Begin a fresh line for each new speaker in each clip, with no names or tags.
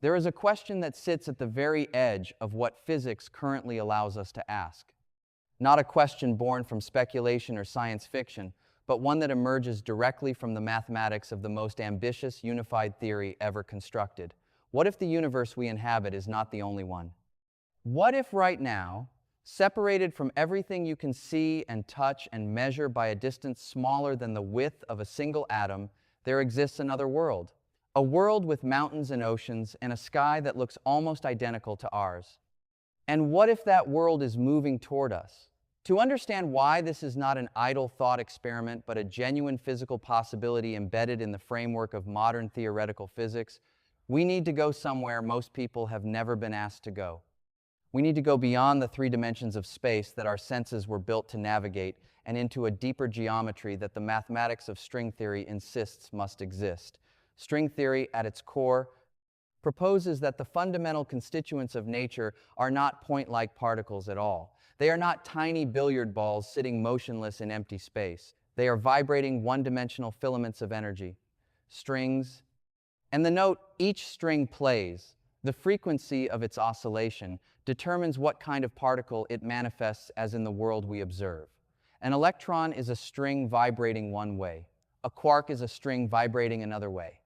There is a question that sits at the very edge of what physics currently allows us to ask. Not a question born from speculation or science fiction, but one that emerges directly from the mathematics of the most ambitious unified theory ever constructed. What if the universe we inhabit is not the only one? What if right now, separated from everything you can see and touch and measure by a distance smaller than the width of a single atom, there exists another world? A world with mountains and oceans and a sky that looks almost identical to ours. And what if that world is moving toward us? To understand why this is not an idle thought experiment, but a genuine physical possibility embedded in the framework of modern theoretical physics, we need to go somewhere most people have never been asked to go. We need to go beyond the three dimensions of space that our senses were built to navigate and into a deeper geometry that the mathematics of string theory insists must exist. String theory, at its core, proposes that the fundamental constituents of nature are not point-like particles at all. They are not tiny billiard balls sitting motionless in empty space. They are vibrating one-dimensional filaments of energy, strings, and the note each string plays, the frequency of its oscillation, determines what kind of particle it manifests as in the world we observe. An electron is a string vibrating one way. A quark is a string vibrating another way.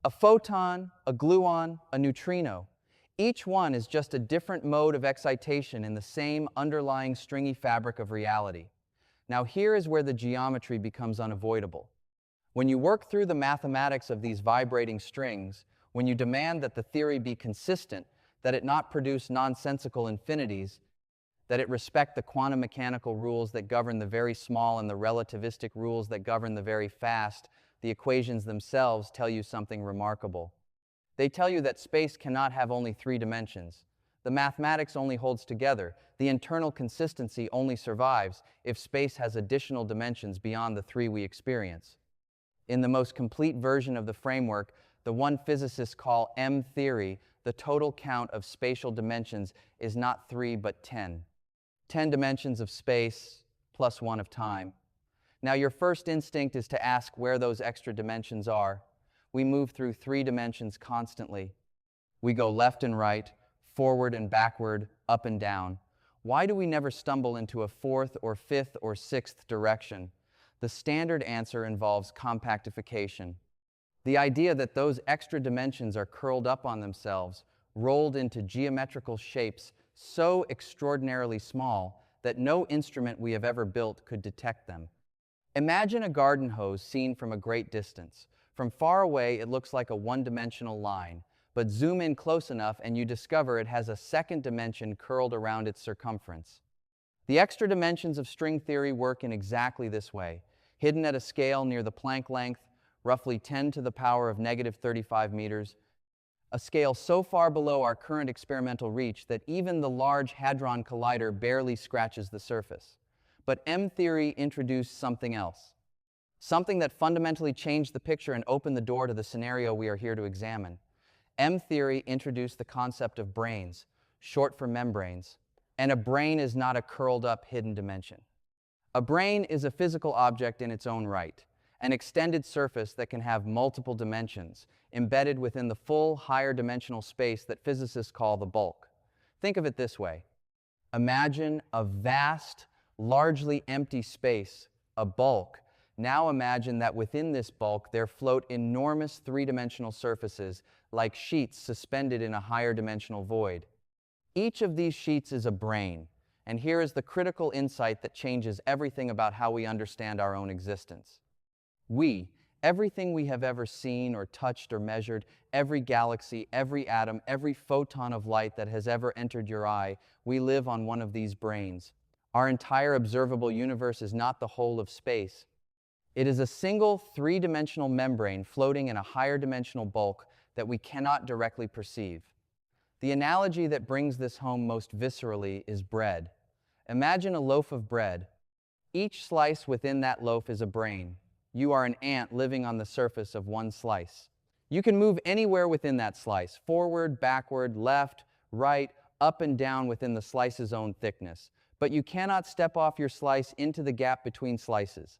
A photon, a gluon, a neutrino. Each one is just a different mode of excitation in the same underlying stringy fabric of reality. Now here is where the geometry becomes unavoidable. When you work through the mathematics of these vibrating strings, when you demand that the theory be consistent, that it not produce nonsensical infinities, that it respect the quantum mechanical rules that govern the very small and the relativistic rules that govern the very fast, the equations themselves tell you something remarkable. They tell you that space cannot have only three dimensions. The mathematics only holds together. The internal consistency only survives if space has additional dimensions beyond the three we experience. In the most complete version of the framework, the one physicists call mtheory, the total count of spatial dimensions is not 3 but 10. 10 dimensions of space plus 1 of time. Now your first instinct is to ask where those extra dimensions are. We move through 3 dimensions constantly. We go left and right, forward and backward, up and down. Why do we never stumble into a 4th or 5th or 6th direction? The standard answer involves compactification. The idea that those extra dimensions are curled up on themselves, rolled into geometrical shapes so extraordinarily small that no instrument we have ever built could detect them. Imagine a garden hose seen from a great distance. From far away, it looks like a one-dimensional line, but zoom in close enough and you discover it has a second dimension curled around its circumference. The extra dimensions of string theory work in exactly this way, hidden at a scale near the Planck length, roughly 10 to the power of negative 35 meters, a scale so far below our current experimental reach that even the Large Hadron Collider barely scratches the surface. But M-theory introduced something else, something that fundamentally changed the picture and opened the door to the scenario we are here to examine. M-theory introduced the concept of branes, short for membranes, and a brane is not a curled-up hidden dimension. A brane is a physical object in its own right, an extended surface that can have multiple dimensions, embedded within the full higher dimensional space that physicists call the bulk. Think of it this way. Imagine a vast, largely empty space, a bulk. Now imagine that within this bulk there float enormous three-dimensional surfaces like sheets suspended in a higher dimensional void. Each of these sheets is a brane, and here is the critical insight that changes everything about how we understand our own existence. Everything we have ever seen or touched or measured, every galaxy, every atom, every photon of light that has ever entered your eye, we live on one of these branes. Our entire observable universe is not the whole of space. It is a single three-dimensional membrane floating in a higher dimensional bulk that we cannot directly perceive. The analogy that brings this home most viscerally is bread. Imagine a loaf of bread. Each slice within that loaf is a brane. You are an ant living on the surface of one slice. You can move anywhere within that slice, forward, backward, left, right, up and down within the slice's own thickness. But you cannot step off your slice into the gap between slices.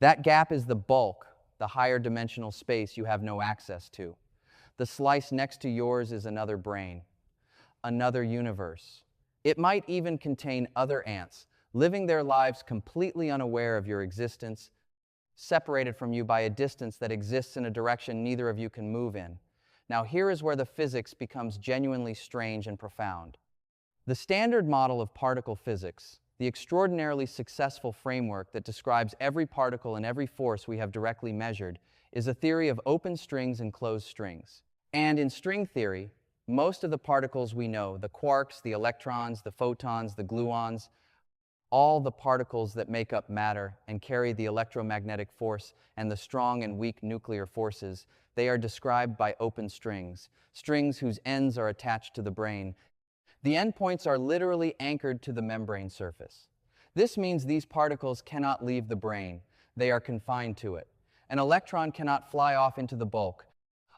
That gap is the bulk, the higher dimensional space you have no access to. The slice next to yours is another brane, another universe. It might even contain other ants, living their lives completely unaware of your existence, separated from you by a distance that exists in a direction neither of you can move in. Now here is where the physics becomes genuinely strange and profound. The standard model of particle physics, the extraordinarily successful framework that describes every particle and every force we have directly measured, is a theory of open strings and closed strings. And in string theory, most of the particles we know, the quarks, the electrons, the photons, the gluons, all the particles that make up matter and carry the electromagnetic force and the strong and weak nuclear forces, they are described by open strings, strings whose ends are attached to the brane. The endpoints are literally anchored to the membrane surface. This means these particles cannot leave the brane. They are confined to it. An electron cannot fly off into the bulk.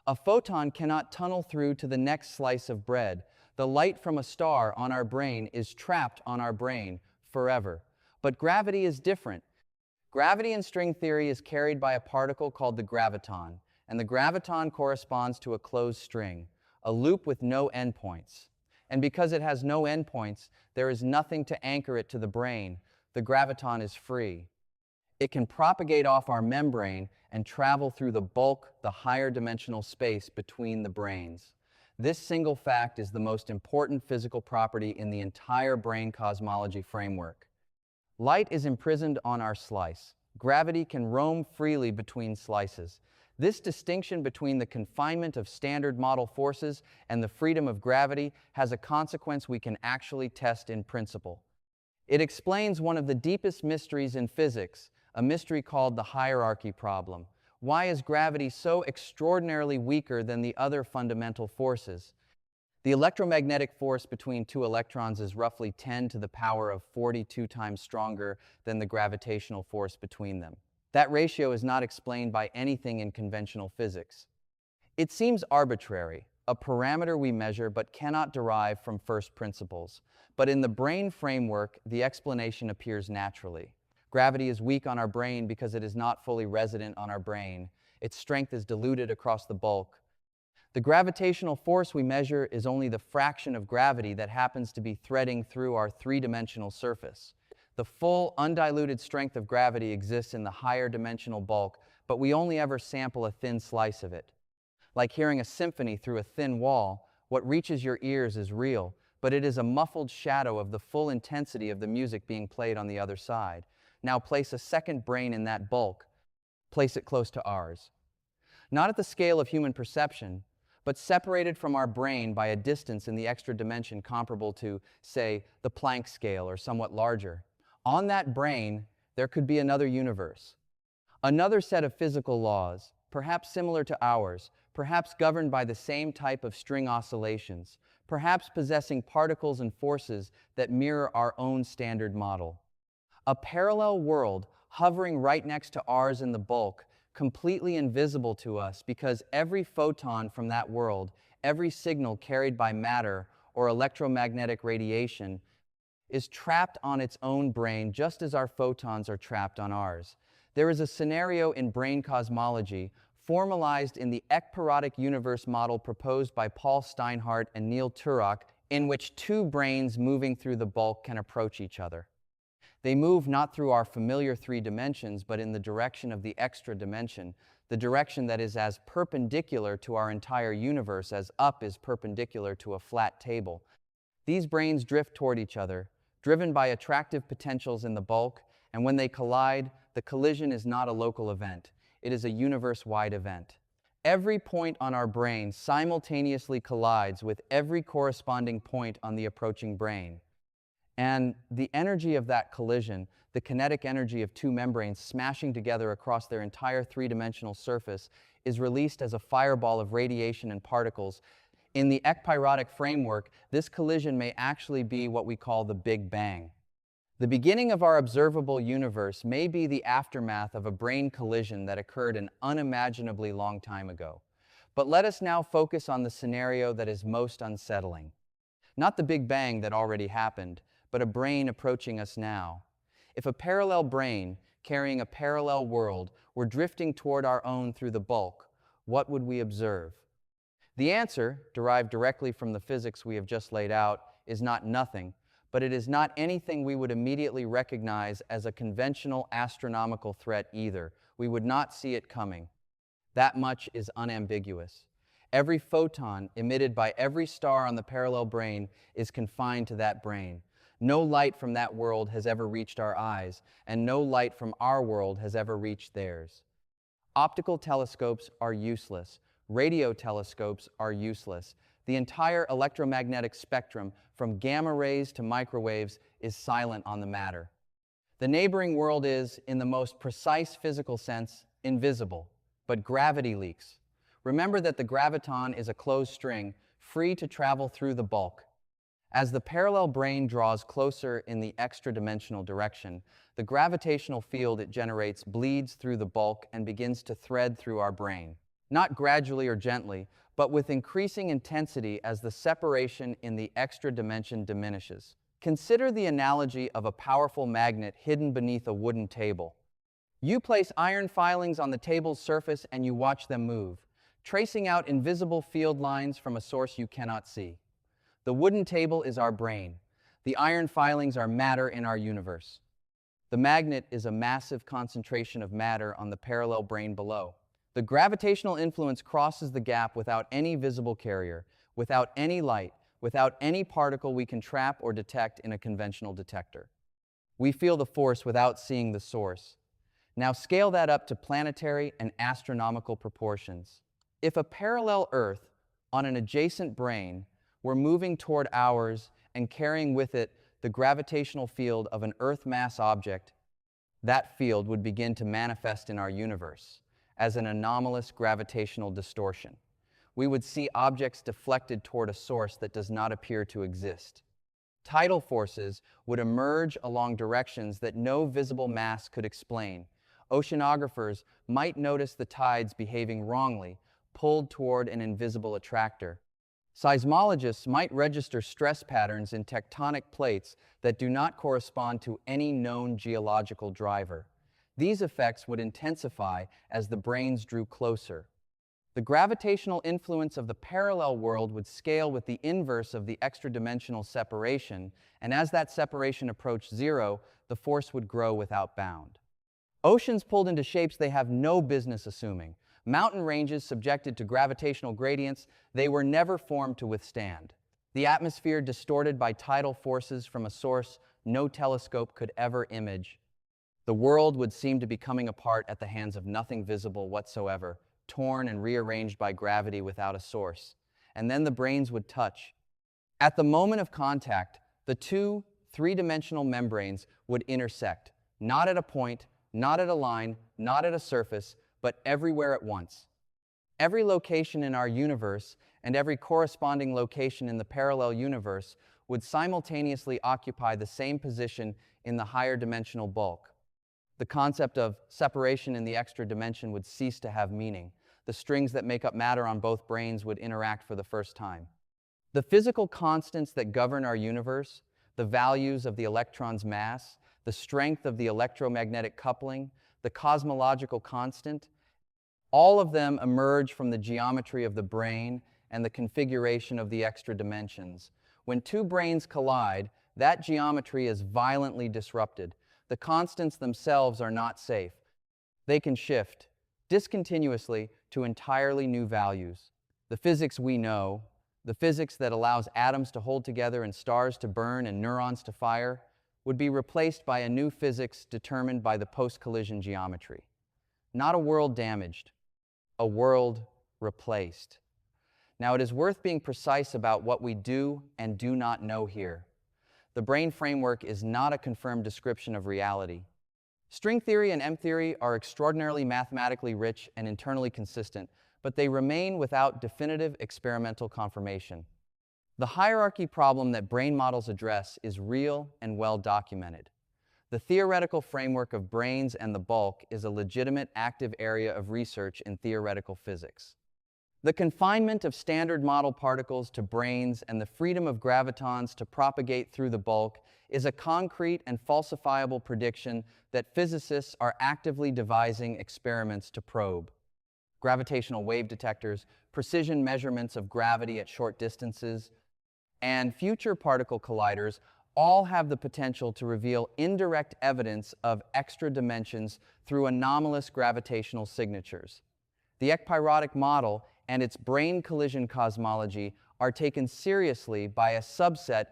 A photon cannot tunnel through to the next slice of bread. The light from a star on our brane is trapped on our brane forever. But gravity is different. Gravity in string theory is carried by a particle called the graviton, and the graviton corresponds to a closed string, a loop with no endpoints. And because it has no endpoints, there is nothing to anchor it to the brane. The graviton is free. It can propagate off our membrane and travel through the bulk, the higher dimensional space between the branes. This single fact is the most important physical property in the entire brane cosmology framework. Light is imprisoned on our slice. Gravity can roam freely between slices. This distinction between the confinement of standard model forces and the freedom of gravity has a consequence we can actually test in principle. It explains one of the deepest mysteries in physics, a mystery called the hierarchy problem. Why is gravity so extraordinarily weaker than the other fundamental forces? The electromagnetic force between two electrons is roughly 10 to the power of 42 times stronger than the gravitational force between them. That ratio is not explained by anything in conventional physics. It seems arbitrary, a parameter we measure but cannot derive from first principles. But in the brane framework, the explanation appears naturally. Gravity is weak on our brane because it is not fully resident on our brane. Its strength is diluted across the bulk. The gravitational force we measure is only the fraction of gravity that happens to be threading through our three-dimensional surface. The full, undiluted strength of gravity exists in the higher dimensional bulk, but we only ever sample a thin slice of it. Like hearing a symphony through a thin wall, what reaches your ears is real, but it is a muffled shadow of the full intensity of the music being played on the other side. Now place a second brane in that bulk. Place it close to ours. Not at the scale of human perception, but separated from our brane by a distance in the extra dimension comparable to, say, the Planck scale or somewhat larger. On that brane, there could be another universe, another set of physical laws, perhaps similar to ours, perhaps governed by the same type of string oscillations, perhaps possessing particles and forces that mirror our own standard model. A parallel world hovering right next to ours in the bulk, completely invisible to us because every photon from that world, every signal carried by matter or electromagnetic radiation, is trapped on its own brane just as our photons are trapped on ours. There is a scenario in brane cosmology formalized in the ekparodic universe model proposed by Paul Steinhardt and Neil Turok, in which two branes moving through the bulk can approach each other. They move not through our familiar three dimensions, but in the direction of the extra dimension, the direction that is as perpendicular to our entire universe as up is perpendicular to a flat table. These branes drift toward each other, driven by attractive potentials in the bulk, and when they collide, the collision is not a local event. It is a universe-wide event. Every point on our brane simultaneously collides with every corresponding point on the approaching brane. And the energy of that collision, the kinetic energy of two membranes smashing together across their entire three-dimensional surface, is released as a fireball of radiation and particles. In the ekparodic framework, this collision may actually be what we call the Big Bang. The beginning of our observable universe may be the aftermath of a brane collision that occurred an unimaginably long time ago. But let us now focus on the scenario that is most unsettling. Not the Big Bang that already happened, but a brane approaching us now. If a parallel brane, carrying a parallel world, were drifting toward our own through the bulk, what would we observe? The answer, derived directly from the physics we have just laid out, is not nothing, but it is not anything we would immediately recognize as a conventional astronomical threat either. We would not see it coming. That much is unambiguous. Every photon emitted by every star on the parallel brane is confined to that brane. No light from that world has ever reached our eyes, and no light from our world has ever reached theirs. Optical telescopes are useless. Radio telescopes are useless. The entire electromagnetic spectrum, from gamma rays to microwaves, is silent on the matter. The neighboring world is, in the most precise physical sense, invisible, but gravity leaks. Remember that the graviton is a closed string, free to travel through the bulk. As the parallel brane draws closer in the extra-dimensional direction, the gravitational field it generates bleeds through the bulk and begins to thread through our brane. Not gradually or gently, but with increasing intensity as the separation in the extra dimension diminishes. Consider the analogy of a powerful magnet hidden beneath a wooden table. You place iron filings on the table's surface and you watch them move, tracing out invisible field lines from a source you cannot see. The wooden table is our brane. The iron filings are matter in our universe. The magnet is a massive concentration of matter on the parallel brane below. The gravitational influence crosses the gap without any visible carrier, without any light, without any particle we can trap or detect in a conventional detector. We feel the force without seeing the source. Now scale that up to planetary and astronomical proportions. If a parallel Earth on an adjacent brane were moving toward ours and carrying with it the gravitational field of an Earth mass object, that field would begin to manifest in our universe as an anomalous gravitational distortion. We would see objects deflected toward a source that does not appear to exist. Tidal forces would emerge along directions that no visible mass could explain. Oceanographers might notice the tides behaving wrongly, pulled toward an invisible attractor. Seismologists might register stress patterns in tectonic plates that do not correspond to any known geological driver. These effects would intensify as the branes drew closer. The gravitational influence of the parallel world would scale with the inverse of the extra-dimensional separation, and as that separation approached zero, the force would grow without bound. Oceans pulled into shapes they have no business assuming. Mountain ranges subjected to gravitational gradients they were never formed to withstand. The atmosphere distorted by tidal forces from a source no telescope could ever image. The world would seem to be coming apart at the hands of nothing visible whatsoever, torn and rearranged by gravity without a source. And then the branes would touch. At the moment of contact, the two three-dimensional membranes would intersect, not at a point, not at a line, not at a surface, but everywhere at once. Every location in our universe and every corresponding location in the parallel universe would simultaneously occupy the same position in the higher dimensional bulk. The concept of separation in the extra dimension would cease to have meaning. The strings that make up matter on both branes would interact for the first time. The physical constants that govern our universe, the values of the electron's mass, the strength of the electromagnetic coupling, the cosmological constant, all of them emerge from the geometry of the brane and the configuration of the extra dimensions. When two branes collide, that geometry is violently disrupted. The constants themselves are not safe. They can shift discontinuously to entirely new values. The physics we know, the physics that allows atoms to hold together and stars to burn and neurons to fire, would be replaced by a new physics determined by the post-collision geometry. Not a world damaged, a world replaced. Now, it is worth being precise about what we do and do not know here. The brane framework is not a confirmed description of reality. String theory and mtheory are extraordinarily mathematically rich and internally consistent, but they remain without definitive experimental confirmation. The hierarchy problem that brane models address is real and well documented. The theoretical framework of branes and the bulk is a legitimate active area of research in theoretical physics. The confinement of standard model particles to branes and the freedom of gravitons to propagate through the bulk is a concrete and falsifiable prediction that physicists are actively devising experiments to probe. gravitational wave detectors, precision measurements of gravity at short distances, and future particle colliders all have the potential to reveal indirect evidence of extra dimensions through anomalous gravitational signatures. The ekpyrotic model and its brane collision cosmology are taken seriously by a subset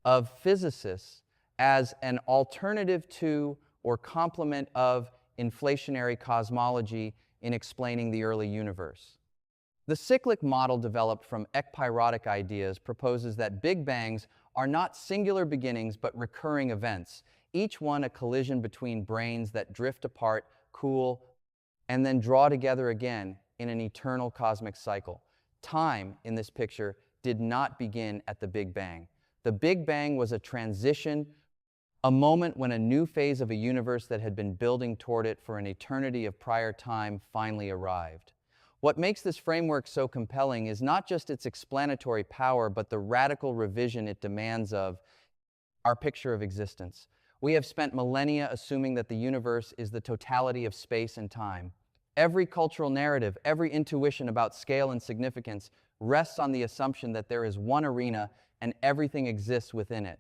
of physicists as an alternative to or complement of inflationary cosmology in explaining the early universe. The cyclic model developed from ekpyrotic ideas proposes that Big Bangs are not singular beginnings but recurring events, each one a collision between branes that drift apart, cool, and then draw together again in an eternal cosmic cycle. Time, in this picture, did not begin at the Big Bang. The Big Bang was a transition, a moment when a new phase of a universe that had been building toward it for an eternity of prior time finally arrived. What makes this framework so compelling is not just its explanatory power, but the radical revision it demands of our picture of existence. We have spent millennia assuming that the universe is the totality of space and time. Every cultural narrative, every intuition about scale and significance rests on the assumption that there is one arena and everything exists within it.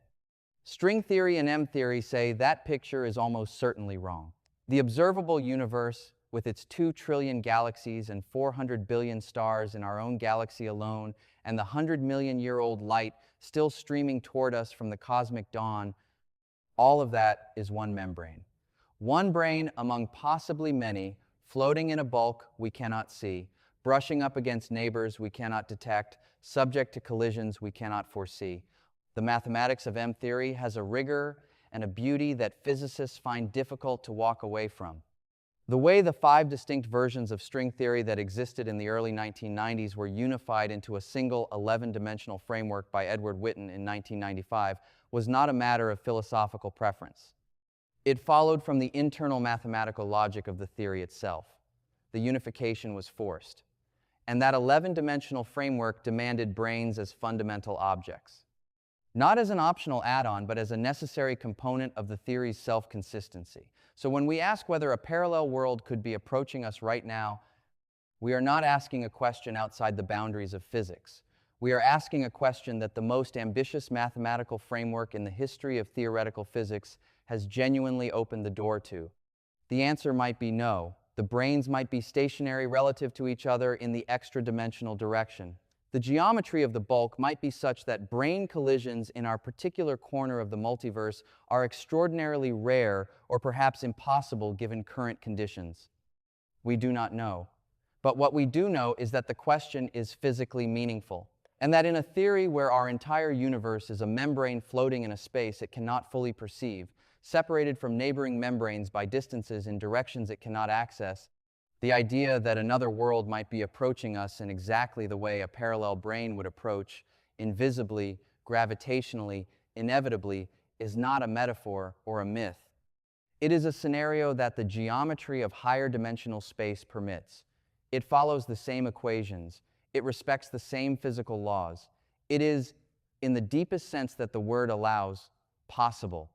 String theory and M-theory say that picture is almost certainly wrong. The observable universe, with its 2 trillion galaxies and 400 billion stars in our own galaxy alone, and the 100-million-year-old light still streaming toward us from the cosmic dawn, all of that is one membrane. One brane among possibly many, floating in a bulk we cannot see, brushing up against neighbors we cannot detect, subject to collisions we cannot foresee. The mathematics of M-theory has a rigor and a beauty that physicists find difficult to walk away from. The way the 5 distinct versions of string theory that existed in the early 1990s were unified into a single 11-dimensional framework by Edward Witten in 1995 was not a matter of philosophical preference. It followed from the internal mathematical logic of the theory itself. The unification was forced. And that 11-dimensional framework demanded branes as fundamental objects. Not as an optional add-on, but as a necessary component of the theory's self-consistency. So when we ask whether a parallel world could be approaching us right now, we are not asking a question outside the boundaries of physics. We are asking a question that the most ambitious mathematical framework in the history of theoretical physics has genuinely opened the door to. The answer might be no. The branes might be stationary relative to each other in the extra-dimensional direction. The geometry of the bulk might be such that brane collisions in our particular corner of the multiverse are extraordinarily rare or perhaps impossible given current conditions. We do not know. But what we do know is that the question is physically meaningful, and that in a theory where our entire universe is a membrane floating in a space it cannot fully perceive, separated from neighboring membranes by distances in directions it cannot access, the idea that another world might be approaching us in exactly the way a parallel brane would approach, invisibly, gravitationally, inevitably, is not a metaphor or a myth. It is a scenario that the geometry of higher dimensional space permits. It follows the same equations. It respects the same physical laws. It is, in the deepest sense that the word allows, possible.